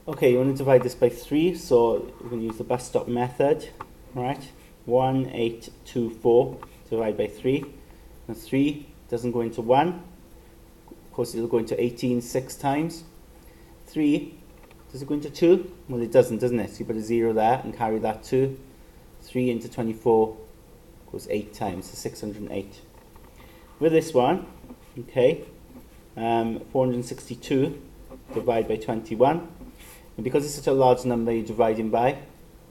Okay, you want to divide this by 3, so we're going to use the bus stop method, right? 1, 8, 2, 4, divide by 3. And 3 doesn't go into 1. Of course, it'll go into 18 6 times. 3, does it go into 2? Well, it doesn't it? So you put a 0 there and carry that 2. 3 into 24 goes 8 times, so 608. With this one, okay, 462 divided by 21. And because it's such a large number you're dividing by,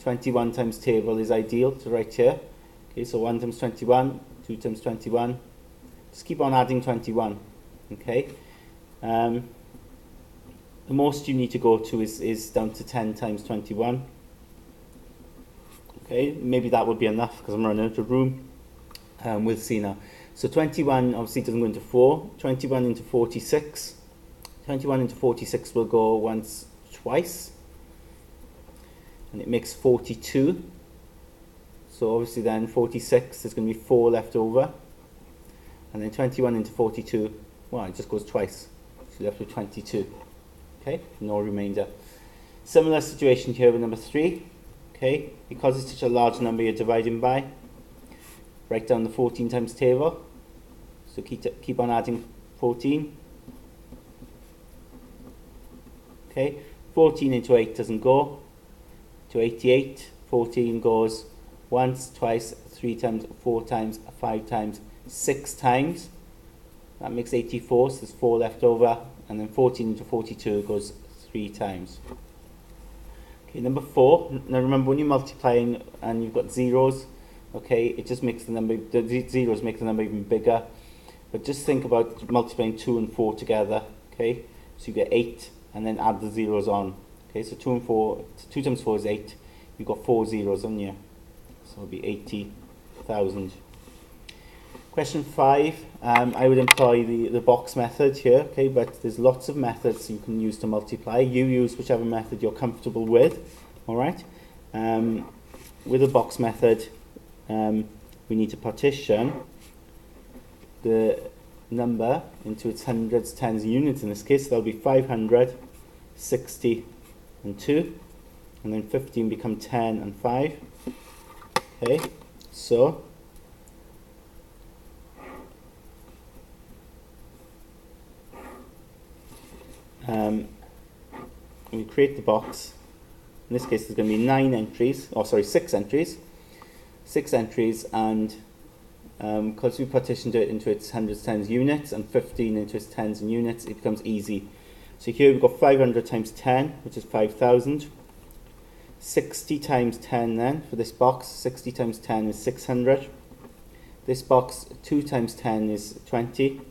21 times table is ideal to write here. Okay, so 1 times 21, 2 times 21. Just keep on adding 21. Okay. The most you need to go to is down to 10 times 21. Okay, maybe that would be enough because I'm running out of room. We'll see now. So 21 obviously doesn't go into 4. 21 into 46. 21 into 46 will go twice. And it makes 42. So obviously then 46, there's going to be 4 left over. And then 21 into 42, well, it just goes twice. So you're left with 22. Okay, no remainder. Similar situation here with number 3. Okay, because it's such a large number you're dividing by, write down the 14 times table. So keep on adding 14. Okay, 14 into 8 doesn't go to 88. 14 goes once, twice, 3 times, 4 times, 5 times, 6 times. That makes 84, so there's 4 left over. And then 14 into 42 goes 3 times. Okay, number 4. Now remember, when you're multiplying and you've got zeros, okay, it just makes the zeros make the number even bigger. But just think about multiplying 2 and 4 together. Okay, so you get 8, and then add the zeros on. Okay, so 2 times 4 is 8. You've got 4 zeros on you, so it'll be 80,000. Question 5, I would employ the box method here, okay, but there's lots of methods you can use to multiply. You use whichever method you're comfortable with, alright? With the box method, we need to partition the number into its hundreds, tens, and units. In this case, there'll be 500, 60, and 2, and then 15 become 10 and 5. Okay, so we create the box. In this case, there's going to be 6 entries. 6 entries, and because we partitioned it into its hundreds, tens, units, and 15 into its tens and units, it becomes easy. So here we've got 500 times 10, which is 5,000. 60 times 10 then, for this box, 60 times 10 is 600. This box, 2 times 10 is 20.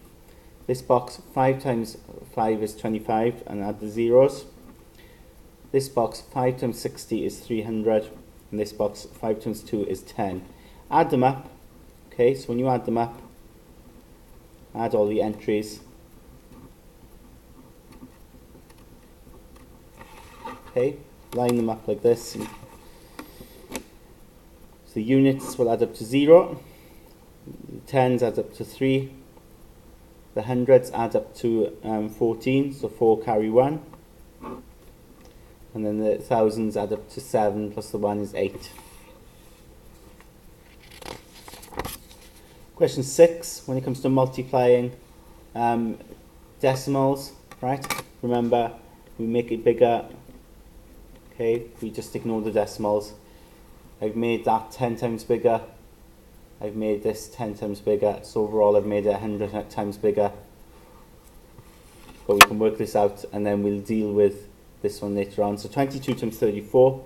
This box, 5 times 5 is 25, and add the zeros. This box, 5 times 60 is 300, and this box, 5 times 2 is 10. Add them up. Okay, so when you add them up, add all the entries. Okay, line them up like this. So the units will add up to 0, the tens add up to 3, the hundreds add up to 14, so 4 carry 1, and then the thousands add up to 7 plus the 1 is 8. Question 6, when it comes to multiplying decimals, right? Remember, we make it bigger. Okay, we just ignore the decimals. I've made that 10 times bigger. I've made this 10 times bigger. So overall, I've made it 100 times bigger. But we can work this out, and then we'll deal with this one later on. So 22 times 34.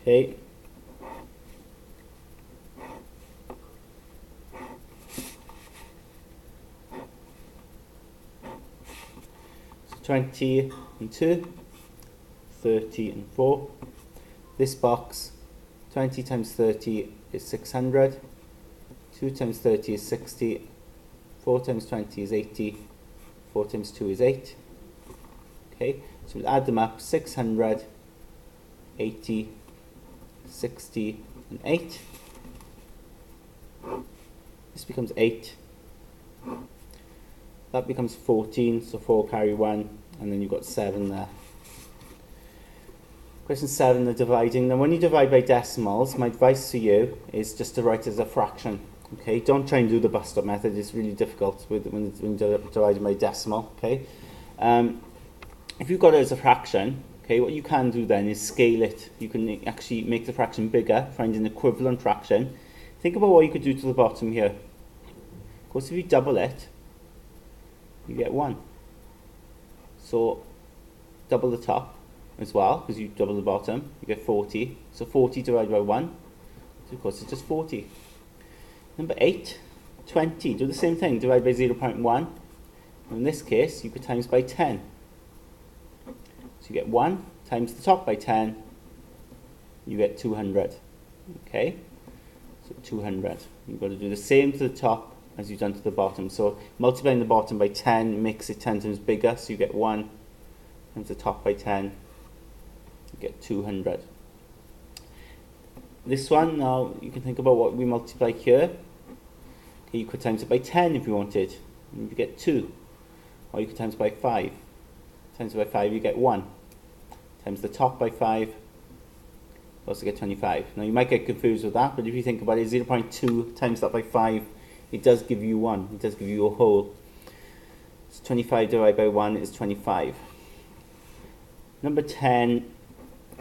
Okay. 20 and 2, 30 and 4. This box, 20 times 30 is 600, 2 times 30 is 60, 4 times 20 is 80, 4 times 2 is 8. Okay, so we'll add them up, 600, 80, 60 and 8. This becomes 8. That becomes 14, so 4 carry 1, and then you've got 7 there. Question 7, the dividing. Now when you divide by decimals, my advice to you is just to write it as a fraction. Okay, don't try and do the bus-stop method, it's really difficult when you're dividing by decimal. Okay, if you've got it as a fraction, okay, what you can do then is scale it. You can actually make the fraction bigger, find an equivalent fraction. Think about what you could do to the bottom here. Of course, if you double it, you get 1. So double the top as well, because you double the bottom, you get 40. So 40 divided by 1, so of course it's just 40. Number 8, 20. Do the same thing, divide by 0.1. In this case, you could times by 10. So you get 1 times the top by 10, you get 200. Okay, so 200. You've got to do the same to the top as you've done to the bottom. So multiplying the bottom by 10 makes it 10 times bigger, so you get 1 times the top by 10, you get 200. This one, now you can think about what we multiply here. Okay, you could times it by 10 if you wanted, and you get 2. Or you could times it by 5. Times it by 5, you get 1. Times the top by 5, you also get 25. Now you might get confused with that, but if you think about it, 0.2 times that by 5, it does give you 1. It does give you a whole. So 25 divided by 1 is 25. Number 10,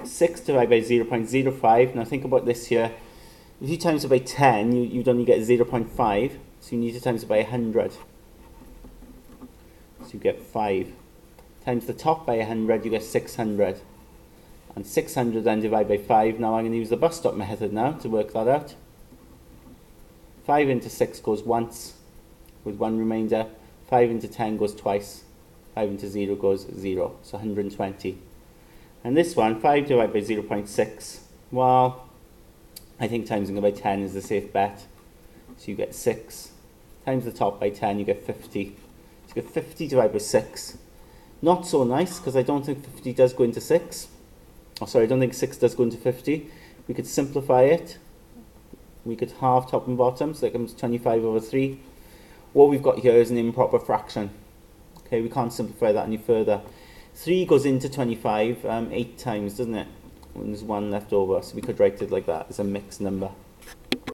6 divided by 0.05. Now think about this here. If you times it by 10, you'd only get 0.5. So you need to times it by 100. So you get 5. Times the top by 100, you get 600. And 600 then divided by 5. Now I'm going to use the bus stop method now to work that out. 5 into 6 goes once, with 1 remainder. 5 into 10 goes twice. 5 into 0 goes 0. So 120. And this one, 5 divided by 0.6. Well, I think timesing it by 10 is the safe bet. So you get 6. Times the top by 10, you get 50. So you get 50 divided by 6. Not so nice, because I don't think 50 does go into 6. Oh, sorry, I don't think 6 does go into 50. We could simplify it. We could halve top and bottom, so that comes 25 over 3. What we've got here is an improper fraction. Okay, we can't simplify that any further. 3 goes into 25 8 times, doesn't it? When there's 1 left over, so we could write it like that as a mixed number.